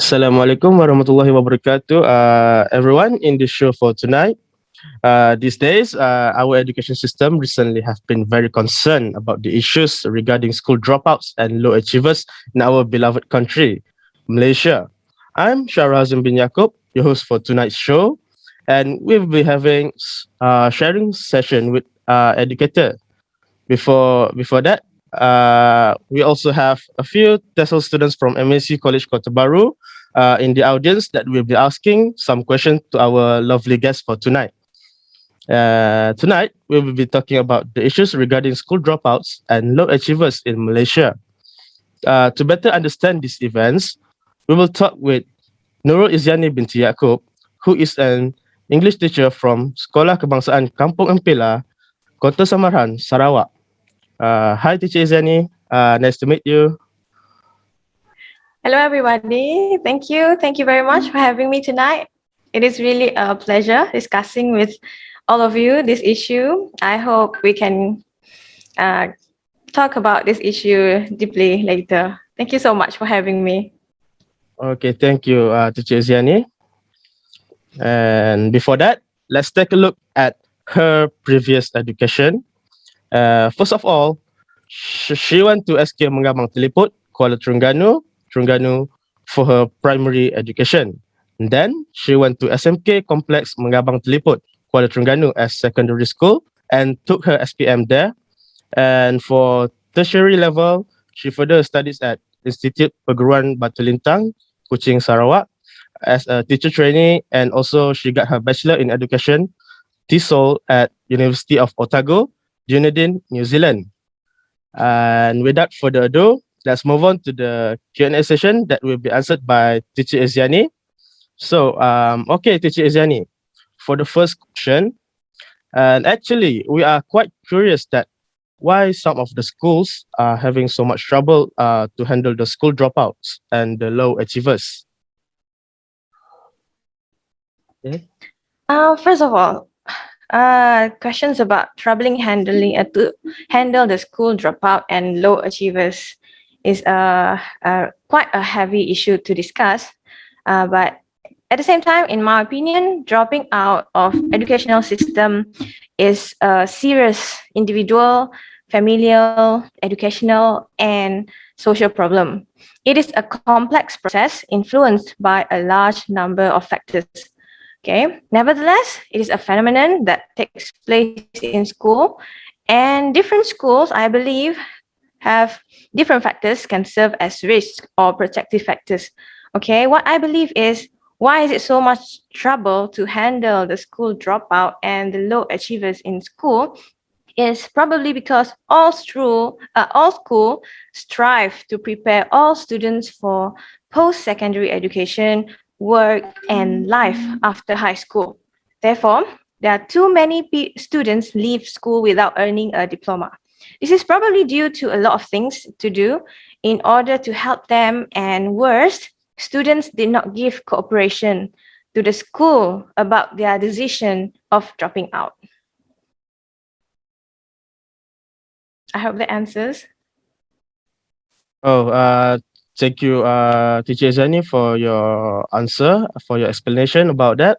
Assalamualaikum warahmatullahi wabarakatuh, everyone in the show for tonight. These days, our education system recently have been very concerned about the issues regarding school dropouts and low achievers in our beloved country, Malaysia. I'm Shahrazim bin Yaakob, your host for tonight's show, and we'll be having sharing session with educator. Before that, we also have a few TESL students from MSU College Kota Bharu in the audience that will be asking some questions to our lovely guest for tonight. Tonight, we will be talking about the issues regarding school dropouts and low achievers in Malaysia. To better understand these events, we will talk with Nurul Izyani binti Yaakob, who is an English teacher from Sekolah Kebangsaan Kampung Empela, Kota Samaran, Sarawak. Hi, Teacher Izyani. Nice to meet you. Hello, everybody. Thank you. Thank you very much for having me tonight. It is really a pleasure discussing with all of you this issue. I hope we can talk about this issue deeply later. Thank you so much for having me. Okay, thank you, Teacher Izyani. And before that, let's take a look at her previous education. First of all, she went to SK Menggabang Teliput, Kuala Terengganu for her primary education. And then she went to SMK Complex Menggabang Teliput, Kuala Terengganu as secondary school and took her SPM there. And for tertiary level, she further studies at Institute Perguruan Batu Lintang, Kuching, Sarawak as a teacher trainee, and also she got her bachelor in education, TESL at University of Otago, Dunedin, New Zealand. And without further ado, let's move on to the Q&A session that will be answered by Teacher Izyani. So, okay, Teacher Izyani, for the first question, and actually, we are quite curious that why some of the schools are having so much trouble to handle the school dropouts and the low achievers. Okay. First of all, questions about troubling handling to handle the school dropout and low achievers is quite a heavy issue to discuss. But at the same time, in my opinion, dropping out of educational system is a serious individual, familial, educational, and social problem. It is a complex process influenced by a large number of factors. Okay. Nevertheless, it is a phenomenon that takes place in school, and different schools, I believe, have different factors can serve as risk or protective factors. Okay. What I believe is, why is it so much trouble to handle the school dropout and the low achievers in school? Is probably because all school strive to prepare all students for post-secondary education, work, and life after high school. Therefore, there are too many students leave school without earning a diploma. This is probably due to a lot of things to do in order to help them, and worst, students did not give cooperation to the school about their decision of dropping out. I hope that answers. Oh, thank you, Teacher Izyani, for your answer, for your explanation about that.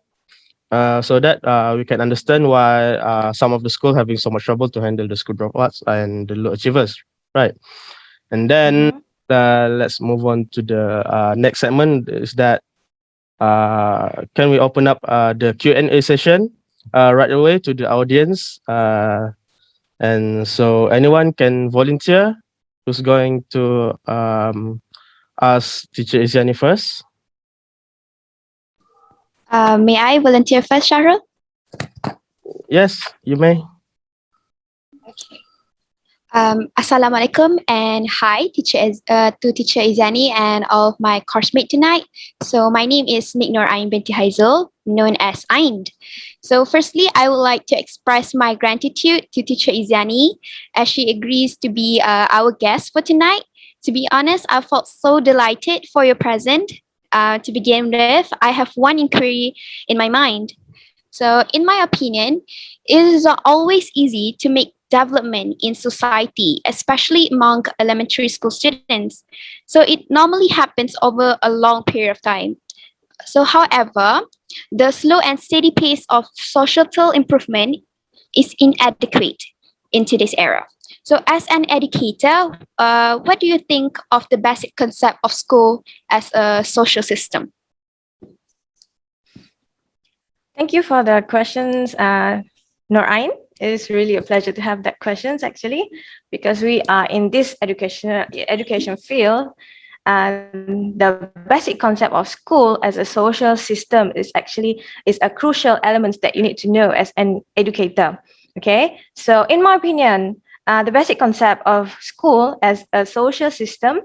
So that we can understand why some of the school having so much trouble to handle the school dropouts and the low achievers, right? And then let's move on to the next segment. Is that can we open up the Q&A session right away to the audience? And so anyone can volunteer. Who's going to ask Teacher Izyani first? May I volunteer first, Shahrul? Yes, you may. Okay. Assalamualaikum and hi to Teacher Izyani and all of my course mates tonight. So my name is Niknor Ain binti Haizul, known as Aind. So firstly, I would like to express my gratitude to Teacher Izyani as she agrees to be our guest for tonight. To be honest, I felt so delighted for your present. To begin with, I have one inquiry in my mind. So in my opinion, it is not always easy to make development in society, especially among elementary school students. So it normally happens over a long period of time. So, however, the slow and steady pace of societal improvement is inadequate in today's era. So, as an educator, what do you think of the basic concept of school as a social system? Thank you for the questions, Norain. It is really a pleasure to have that questions actually, because we are in this education field. The basic concept of school as a social system is a crucial element that you need to know as an educator. Okay, so in my opinion, the basic concept of school as a social system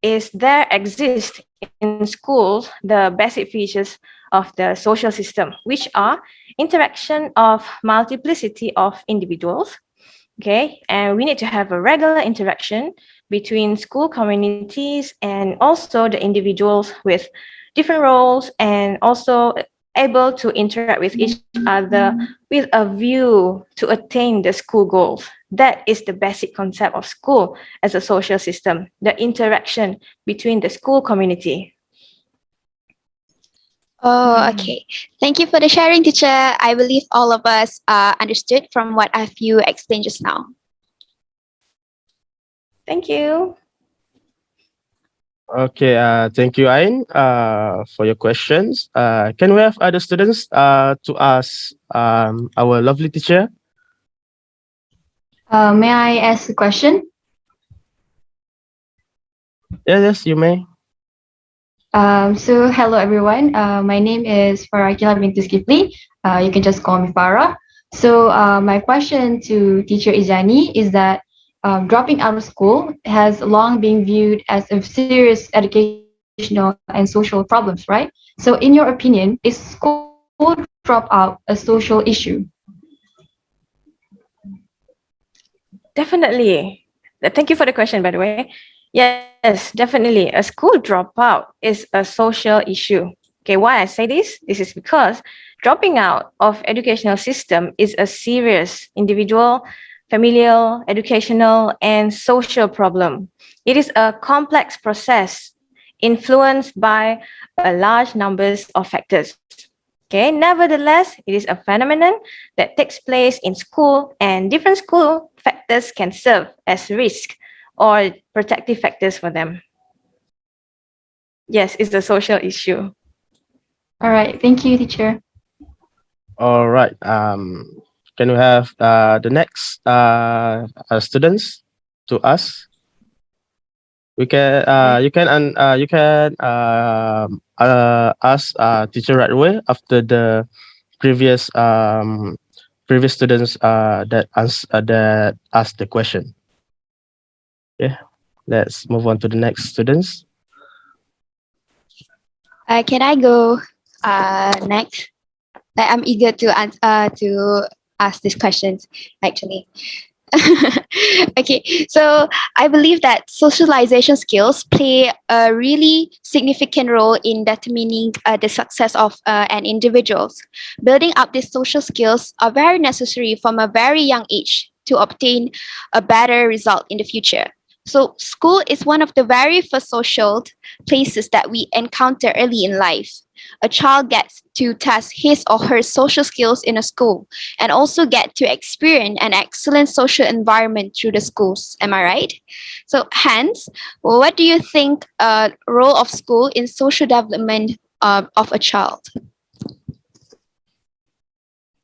is there exist in schools the basic features of the social system, which are interaction of multiplicity of individuals. Okay, and we need to have a regular interaction between school communities and also the individuals with different roles, and also able to interact with each other with a view to attain the school goals. That is the basic concept of school as a social system, the interaction between the school community. Oh, okay. Thank you for the sharing, teacher. I believe all of us understood from what have you explained just now. Thank you. Okay, thank you, Ain, for your questions. Can we have other students to ask our lovely teacher? May I ask a question? Yes, you may. So hello everyone. My name is Farakila binti Skipli. You can just call me Farah. So my question to teacher Izani is that dropping out of school has long been viewed as a serious educational and social problems, right? So in your opinion, is school dropout a social issue? Definitely. Thank you for the question, by the way. Yes, definitely. A school dropout is a social issue. Okay, why I say this? This is because dropping out of educational system is a serious individual, familial, educational, and social problem. It is a complex process influenced by a large numbers of factors. Okay, nevertheless, it is a phenomenon that takes place in school, and different school factors can serve as risk or protective factors for them. Yes, it's a social issue. All right. Thank you, teacher. All right. Can we have the next students to us? We can you can ask teacher right away after the previous previous students that asked the question. Yeah, let's move on to the next students. Can I go next? I'm eager to ask these questions actually. Okay, so I believe that socialization skills play a really significant role in determining the success of an individual. Building up these social skills are very necessary from a very young age to obtain a better result in the future. So, school is one of the very first social places that we encounter early in life. A child gets to test his or her social skills in a school and also get to experience an excellent social environment through the schools. Am I right? So, hence, what do you think role of school in social development of a child?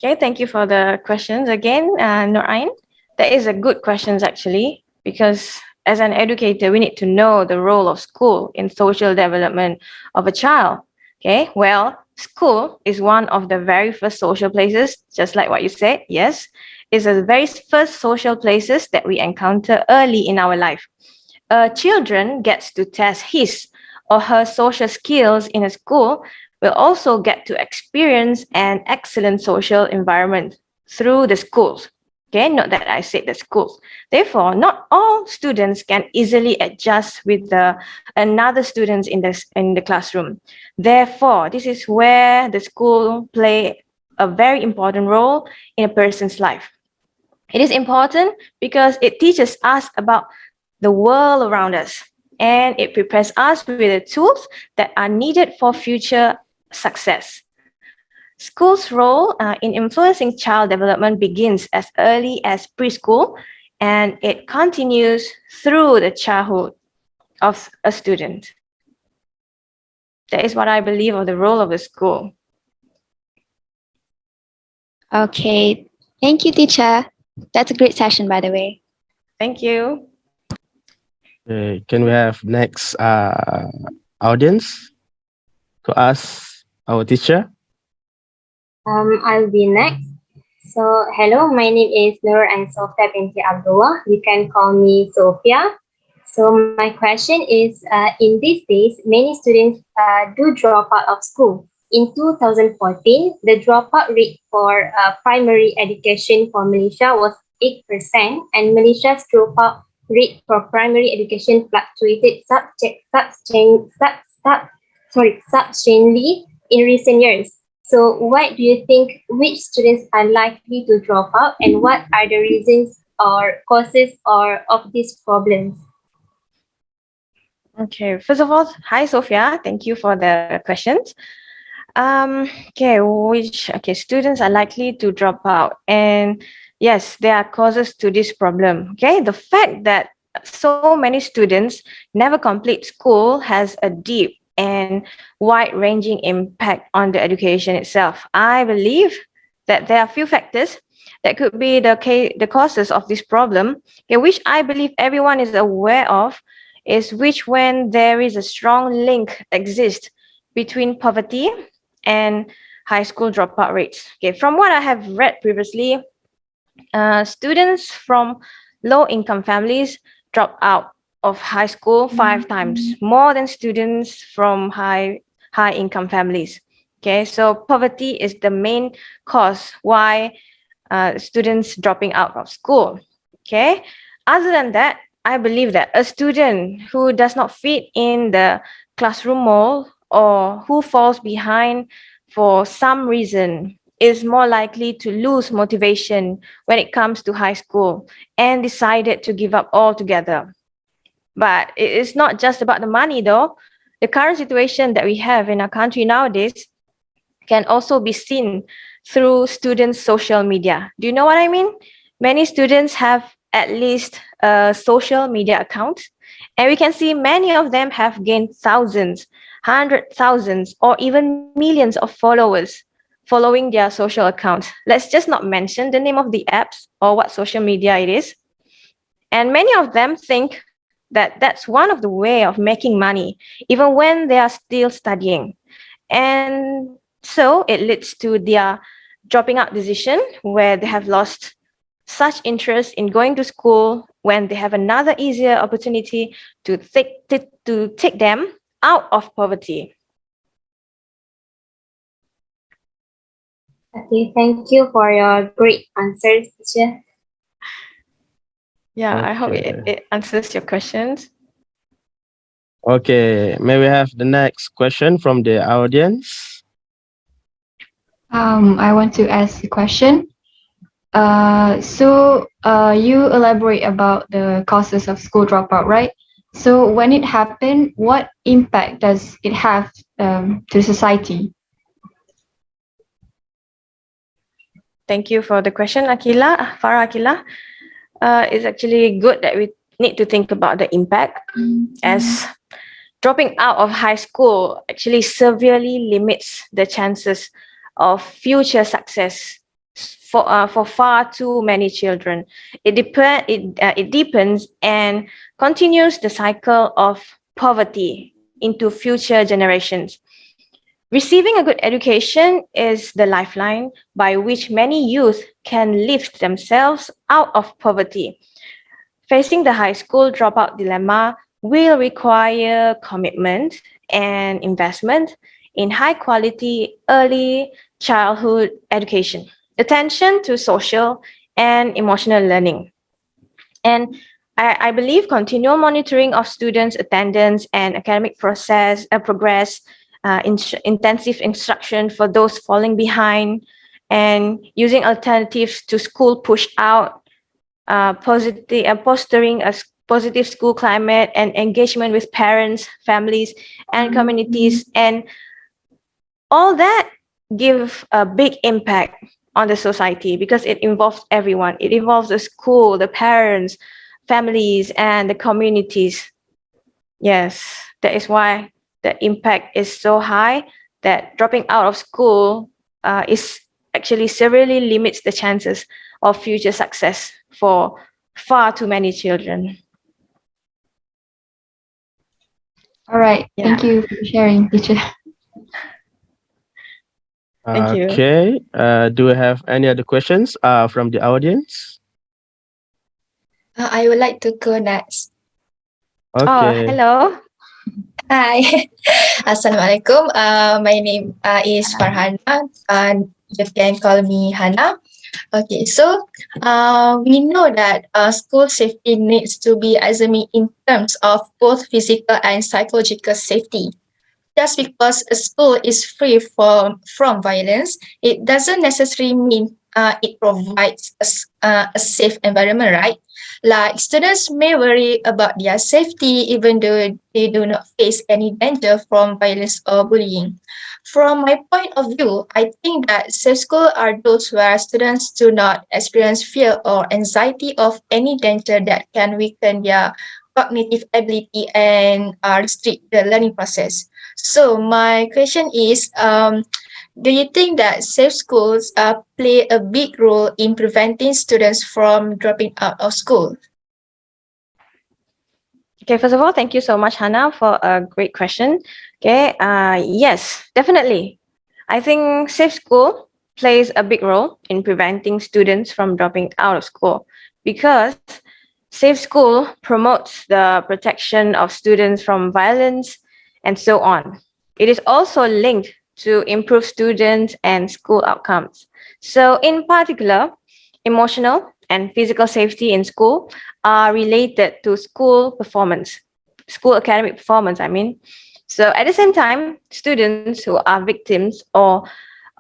Okay, thank you for the questions again, Norain. That is a good questions actually, because as an educator, we need to know the role of school in social development of a child. Okay, well, school is one of the very first social places, just like what you said. Yes, is the very first social places that we encounter early in our life. A children gets to test his or her social skills in a school will also get to experience an excellent social environment through the schools. Okay, not that I said the schools. Therefore, not all students can easily adjust with the another students in the classroom. Therefore, this is where the school play a very important role in a person's life. It is important because it teaches us about the world around us, and it prepares us with the tools that are needed for future success. School's role in influencing child development begins as early as preschool, and it continues through the childhood of a student. That is what I believe of the role of the school. Okay, thank you, teacher. That's a great session, by the way. Thank you. Okay, can we have next audience to ask our teacher? I'll be next. So, hello, my name is Nur and Sofia binti Abdullah. You can call me Sophia. So, my question is in these days, many students do drop out of school. In 2014, the dropout rate for primary education for Malaysia was 8%, and Malaysia's dropout rate for primary education fluctuated substantially in recent years. So, what do you think? Which students are likely to drop out, and what are the reasons or causes of these problems? Okay, first of all, hi Sophia. Thank you for the questions. Students are likely to drop out, and yes, there are causes to this problem. Okay, the fact that so many students never complete school has a deep and wide-ranging impact on the education itself. I believe that there are few factors that could be the causes of this problem, okay, which I believe everyone is aware of, is which when there is a strong link exists between poverty and high school dropout rates. Okay, from what I have read previously, students from low-income families drop out of high school 5 times more than students from high-income families. Okay, so poverty is the main cause why students dropping out of school. Okay, other than that, I believe that a student who does not fit in the classroom mold or who falls behind for some reason is more likely to lose motivation when it comes to high school and decided to give up altogether. But it is not just about the money though. The current situation that we have in our country nowadays can also be seen through students' social media. Do you know what I mean? Many students have at least a social media account, and we can see many of them have gained thousands, hundred thousands, or even millions of followers following their social accounts. Let's just not mention the name of the apps or what social media it is. And many of them think that that's one of the way of making money, even when they are still studying. And so it leads to their dropping out decision where they have lost such interest in going to school when they have another easier opportunity to take them out of poverty. Okay, thank you for your great answers, teacher. Yeah, I hope Okay. it answers your questions. Okay, may we have the next question from the audience? I want to ask a question. You elaborate about the causes of school dropout, right? So when it happened, what impact does it have to society? Thank you for the question, Farah Akila. It's actually good that we need to think about the impact, as dropping out of high school actually severely limits the chances of future success for far too many children. It deepens and continues the cycle of poverty into future generations. Receiving a good education is the lifeline by which many youth can lift themselves out of poverty. Facing the high school dropout dilemma will require commitment and investment in high quality early childhood education, attention to social and emotional learning. And I believe continual monitoring of students' attendance and academic progress, intensive instruction for those falling behind, and using alternatives to school push out fostering a positive school climate and engagement with parents, families, and communities, and all that give a big impact on the society because it involves everyone. It involves the school, the parents, families, and the communities. Yes, that is why the impact is so high that dropping out of school is actually severely limits the chances of future success for far too many children. All right. Yeah, Thank you for sharing, teacher. thank you. Okay. Do we have any other questions from the audience? I would like to go next. Oh, Okay. hello. Hi, Assalamualaikum. My name is Farhana, and you can call me Hana. Okay, so we know that school safety needs to be examined in terms of both physical and psychological safety. Just because a school is free from violence, it doesn't necessarily mean it provides a safe environment, right? Like students may worry about their safety even though they do not face any danger from violence or bullying. From my point of view, I think that safe schools are those where students do not experience fear or anxiety of any danger that can weaken their cognitive ability and restrict the learning process. So my question is, do you think that safe schools play a big role in preventing students from dropping out of school? Okay, first of all, thank you so much, Hannah, for a great question. Okay, yes, definitely. I think safe school plays a big role in preventing students from dropping out of school because safe school promotes the protection of students from violence and so on. It is also linked to improve students and school outcomes. So, in particular, emotional and physical safety in school are related to school academic performance, I mean. So at the same time, students who are victims or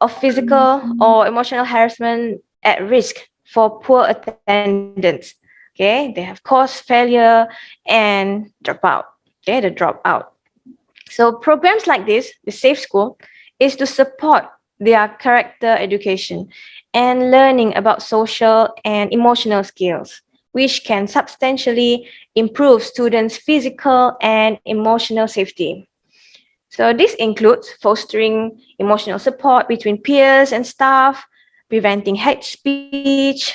of physical or emotional harassment at risk for poor attendance. Okay, they have caused failure and dropout. Okay, the dropout. So programs like this, the Safe School, is to support their character education and learning about social and emotional skills, which can substantially improve students' physical and emotional safety. So this includes fostering emotional support between peers and staff, preventing hate speech,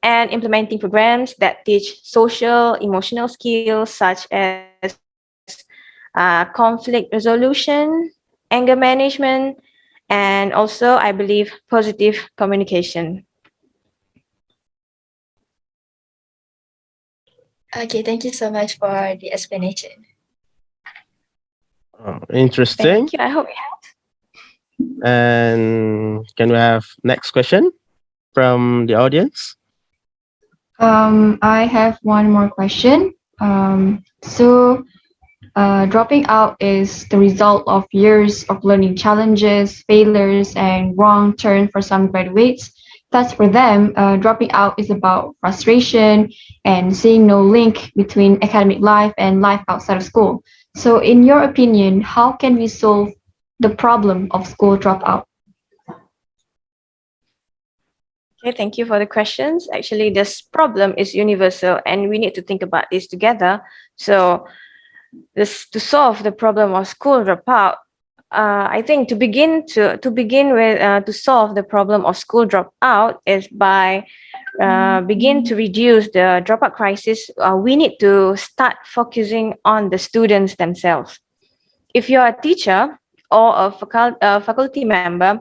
and implementing programs that teach social emotional skills such as conflict resolution, anger management, and also, I believe, positive communication. Okay, thank you so much for the explanation. Interesting. Thank you. I hope it helped. And can we have next question from the audience? I have one more question. Dropping out is the result of years of learning challenges, failures, and wrong turn for some graduates. Thus, for them, dropping out is about frustration and seeing no link between academic life and life outside of school. So, in your opinion, how can we solve the problem of school dropout? Okay, thank you for the questions. Actually, this problem is universal and we need to think about this together. So, to solve the problem of school dropout, I think to solve the problem of school dropout is by begin to reduce the dropout crisis. We need to start focusing on the students themselves. If you're a teacher or a faculty member,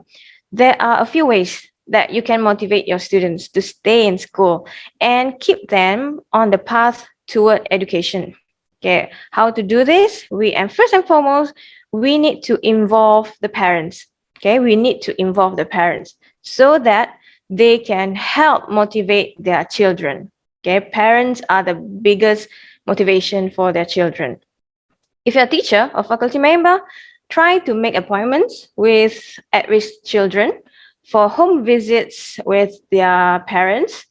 there are a few ways that you can motivate your students to stay in school and keep them on the path toward education. Okay, how to do this? First and foremost, we need to involve the parents. Okay, we need to involve the parents so that they can help motivate their children. Okay, parents are the biggest motivation for their children. If you're a teacher or faculty member, try to make appointments with at risk children for home visits with their parents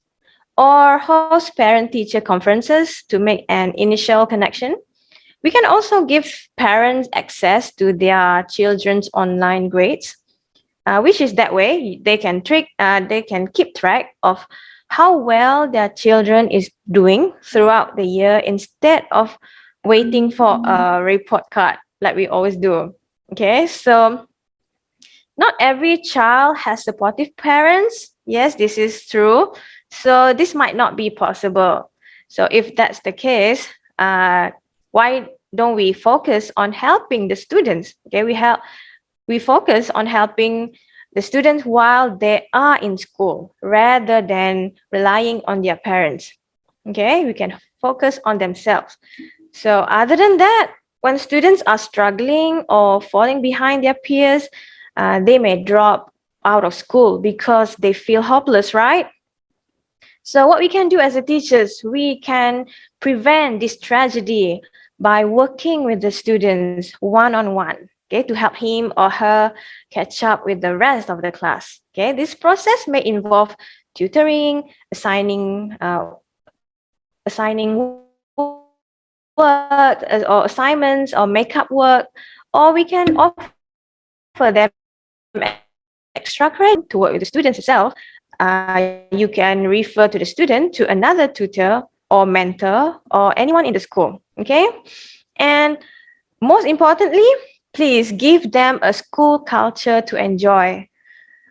or host parent-teacher conferences to make an initial connection. We can also give parents access to their children's online grades, which is that way they can keep track of how well their children is doing throughout the year instead of waiting for a report card like we always do. Okay, so not every child has supportive parents. Yes, this is true. So this might not be possible. So if that's the case, why don't we focus on helping the students? Okay, we focus on helping the students while they are in school rather than relying on their parents. Okay, we can focus on themselves. So other than that, when students are struggling or falling behind their peers, they may drop out of school because they feel hopeless, right? So what we can do as a teachers, we can prevent this tragedy by working with the students one-on-one, okay, to help him or her catch up with the rest of the class. Okay, this process may involve tutoring, assigning work or assignments or makeup work, or we can offer them extra credit to work with the students itself. You can refer to the student to another tutor or mentor or anyone in the school. Okay, and most importantly, please give them a school culture to enjoy.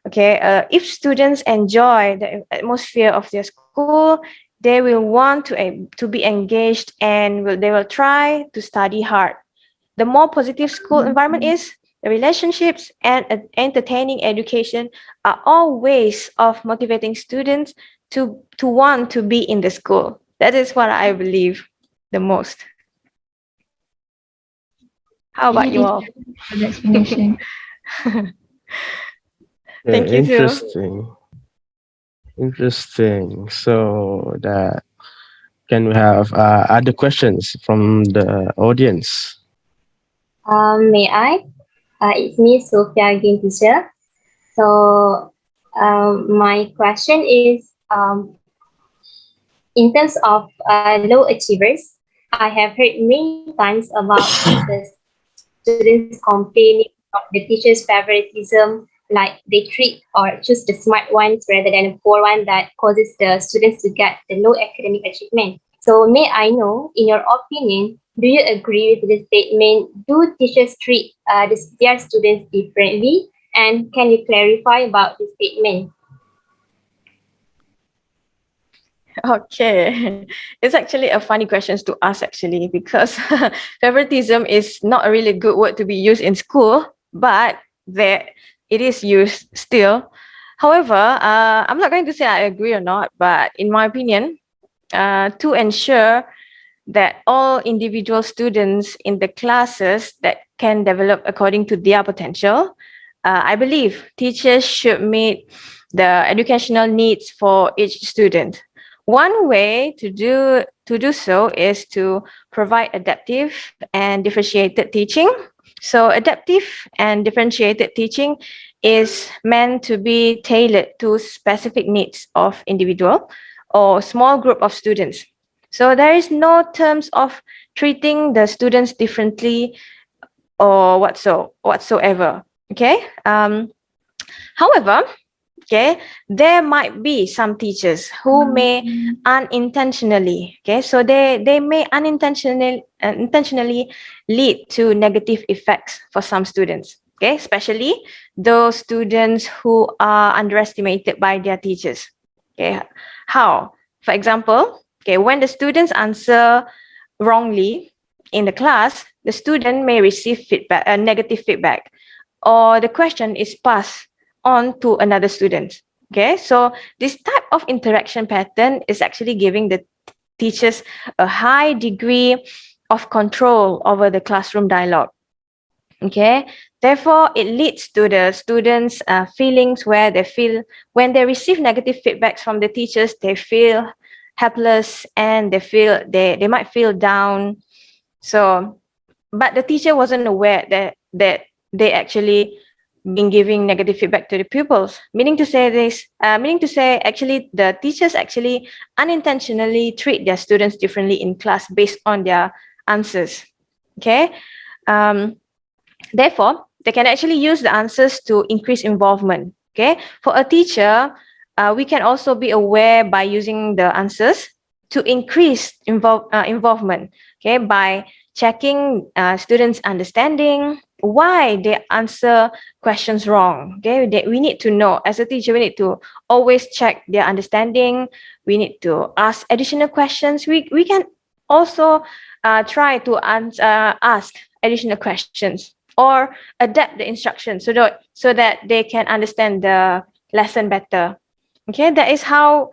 Okay, if students enjoy the atmosphere of their school, they will want to be engaged and they will try to study hard. The more positive school environment is, the relationships and entertaining education are all ways of motivating students to want to be in the school. That is what I believe the most. How Thank about you, you teacher, all? for the explanation. Thank you too. Interesting. Interesting. So that can we have other questions from the audience? May I? It's me, Sophia again, teacher. So, my question is, in terms of low achievers, I have heard many times about the students complaining of the teacher's favoritism, like they treat or choose the smart ones rather than the poor one that causes the students to get the low academic achievement. So may I know, in your opinion, do you agree with the statement? Do teachers treat their students differently? And can you clarify about the statement? Okay, it's actually a funny question to ask actually because favoritism is not a really good word to be used in school, but there it is used still. However, I'm not going to say I agree or not, but in my opinion, to ensure that all individual students in the classes that can develop according to their potential, I believe teachers should meet the educational needs for each student. One way to do so is to provide adaptive and differentiated teaching. So adaptive and differentiated teaching is meant to be tailored to specific needs of individual or small group of students. So there is no terms of treating the students differently or whatsoever. Okay. However, okay, there might be some teachers who may unintentionally, okay, so they may intentionally lead to negative effects for some students. Okay, especially those students who are underestimated by their teachers. Okay, how? For example, okay, when the students answer wrongly in the class, the student may receive feedback, negative feedback, or the question is passed on to another student. Okay, so this type of interaction pattern is actually giving the teachers a high degree of control over the classroom dialogue. Okay, therefore it leads to the students feelings where they feel when they receive negative feedbacks from the teachers, they feel helpless and they might feel down. So but the teacher wasn't aware that they actually being giving negative feedback to the pupils. Meaning to say, actually, the teachers actually unintentionally treat their students differently in class based on their answers. Okay. Therefore, they can actually use the answers to increase involvement. Okay. For a teacher, we can also be aware by using the answers to increase involvement. Okay, by checking students' understanding, why they answer questions wrong. Okay, we need to know, as a teacher, we need to always check their understanding. We need to ask additional questions. We can also try to ask additional questions or adapt the instructions so that they can understand the lesson better. Okay, that is how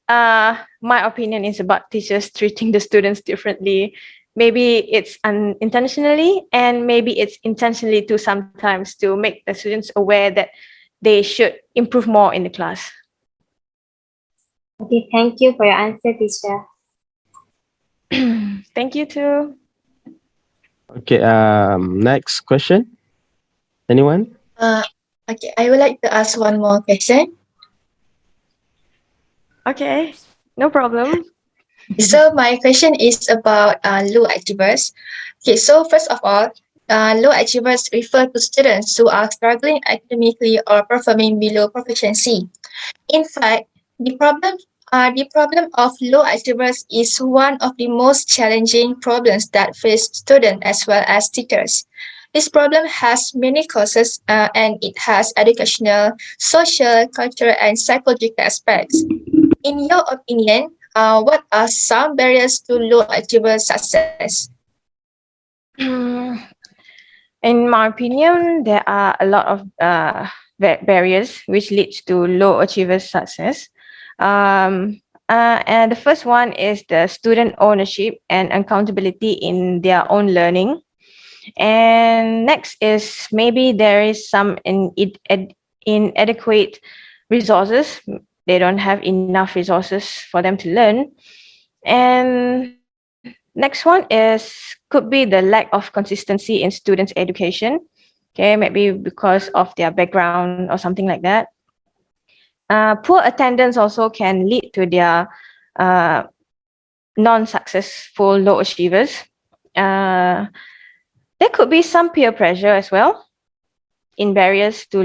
my opinion is about teachers treating the students differently. Maybe it's unintentionally, and maybe it's intentionally too, sometimes, to make the students aware that they should improve more in the class. Okay, thank you for your answer, teacher. Thank you too. Okay, next question. Anyone? Okay, I would like to ask one more question. Okay, no problem. So my question is about low achievers. Okay, so first of all, low achievers refer to students who are struggling academically or performing below proficiency. In fact, the problem of low achievers is one of the most challenging problems that face students as well as teachers. This problem has many causes and it has educational, social, cultural, and psychological aspects. In your opinion, what are some barriers to low achievers' success? In my opinion, there are a lot of barriers which leads to low achievers' success. And the first one is the student ownership and accountability in their own learning. And next is maybe there is some inadequate resources. They don't have enough resources for them to learn. And next one could be the lack of consistency in students' education. Okay, maybe because of their background or something like that. Poor attendance also can lead to their non-successful low achievers. There could be some peer pressure as well in barriers to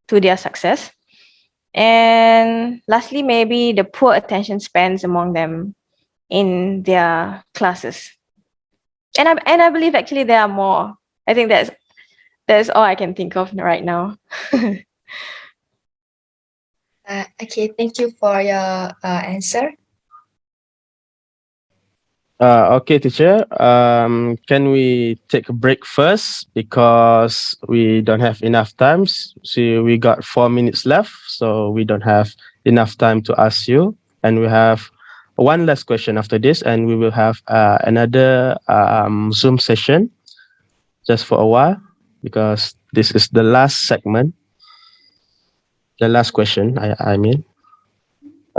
their success. And lastly, maybe the poor attention spans among them in their classes. And I believe actually there are more. I think that's all I can think of right now. Okay, thank you for your answer. Okay, teacher. Can we take a break first because we don't have enough time? See, we got 4 minutes left, so we don't have enough time to ask you. And we have one last question after this, and we will have another Zoom session just for a while because this is the last segment, the last question. I mean,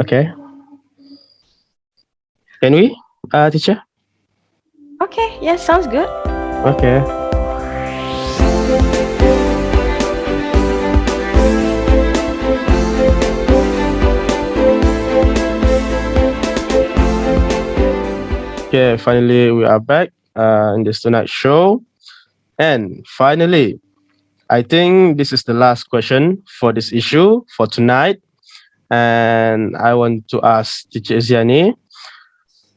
okay. Can we, teacher? Okay, yeah, sounds good. Okay. Okay, finally we are back in this tonight show. And finally, I think this is the last question for this issue for tonight. And I want to ask Teacher Iziani,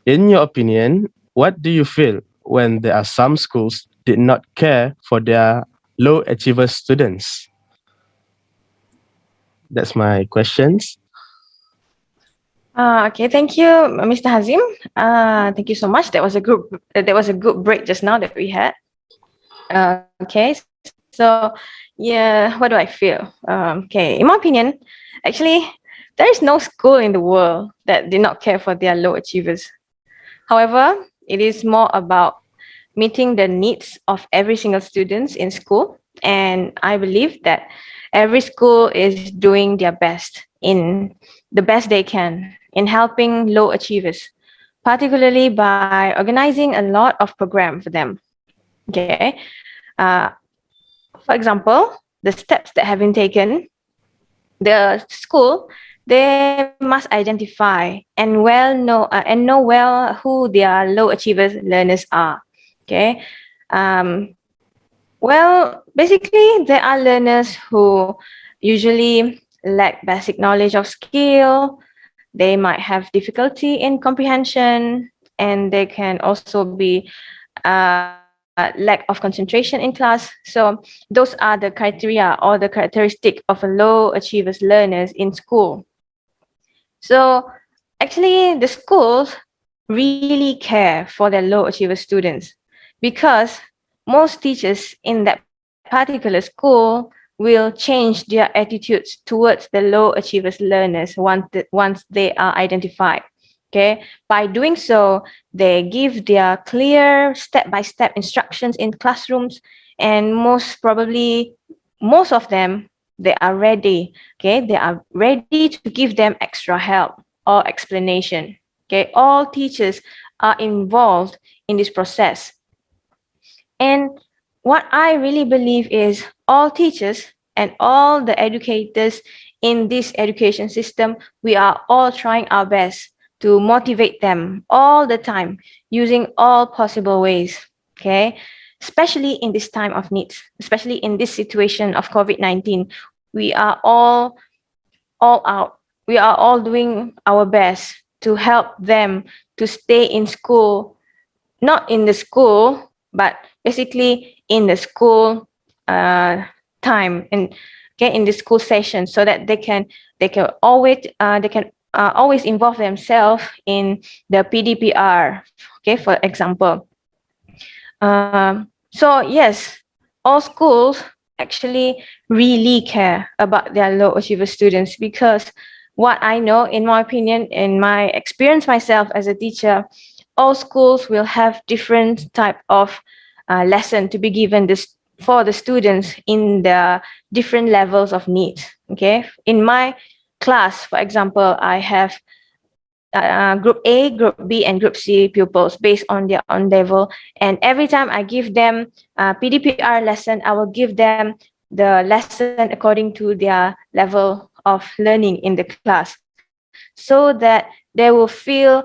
in your opinion, what do you feel when there are some schools did not care for their low achiever students? That's my questions. Okay, thank you, Mr. Hazim. Thank you so much. That was a good break just now that we had. Okay, so yeah, what do I feel? Okay, in my opinion, actually, there is no school in the world that did not care for their low achievers. However, it is more about meeting the needs of every single student in school, and I believe that every school is doing their best in the best they can in helping low achievers, particularly by organizing a lot of program for them. Okay. Uh, for example, the steps that have been taken, the school, they must identify and know well who their low achievers learners are. Okay. Um, well, basically, there are learners who usually lack basic knowledge of skill. They might have difficulty in comprehension, and they can also be lack of concentration in class. So those are the criteria or the characteristic of a low achievers learners in school. So actually, the schools really care for their low achiever students because most teachers in that particular school will change their attitudes towards the low achievers learners once they are identified. Okay, by doing so, they give their clear step-by-step instructions in classrooms, and most of them, they are ready. Okay, they are ready to give them extra help or explanation. Okay, all teachers are involved in this process. And what I really believe is all teachers and all the educators in this education system, we are all trying our best to motivate them all the time using all possible ways. Okay, especially in this time of needs, especially in this situation of COVID-19, we are all out. We are all doing our best to help them to stay in school, not in the school, but basically in the school time and get in the school session so that they can always involve themselves in the PDPR. Okay, for example. So yes, all schools actually really care about their low achiever students because what I know, in my opinion, in my experience myself as a teacher, all schools will have different type of lesson to be given this for the students in the different levels of needs. Okay, in my class, for example, I have group A, group B, and group C pupils based on their own level. And every time I give them a PDPR lesson, I will give them the lesson according to their level of learning in the class so that they will feel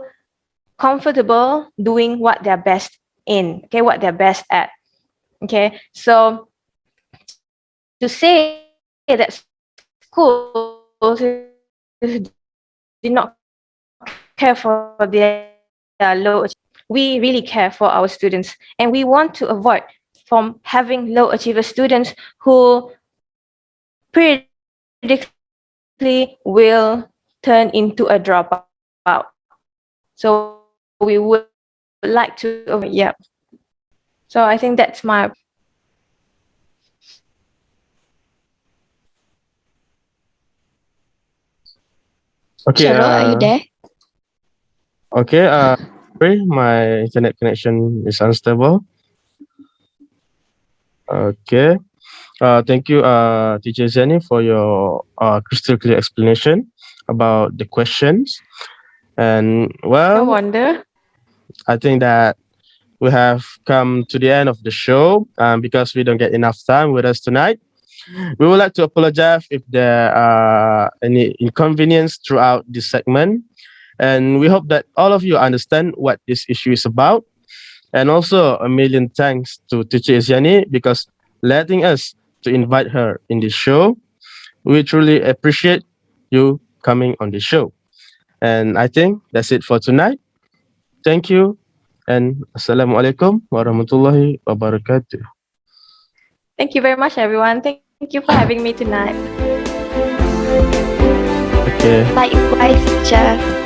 comfortable doing what they're best in, okay, what they're best at. Okay, so to say that schools did not care for their low achievers students, we really care for our students, and we want to avoid from having low achiever students who periodically will turn into a dropout. So we would like to avoid that. So I think that's my point. Yeah. So I think that's my. Okay. Cheryl, are you there? Okay. Sorry, my internet connection is unstable. Okay. Thank you, Teacher Zeni, for your crystal clear explanation about the questions. And No well, wonder. I think that we have come to the end of the show because we don't get enough time with us tonight. We would like to apologize if there are any inconvenience throughout this segment. And we hope that all of you understand what this issue is about. And also a million thanks to Teacher Isyani because letting us to invite her in this show. We truly appreciate you coming on the show. And I think that's it for tonight. Thank you. And Assalamualaikum warahmatullahi wabarakatuh. Thank you very much, everyone. Thank you for having me tonight. Okay. Likewise, teacher.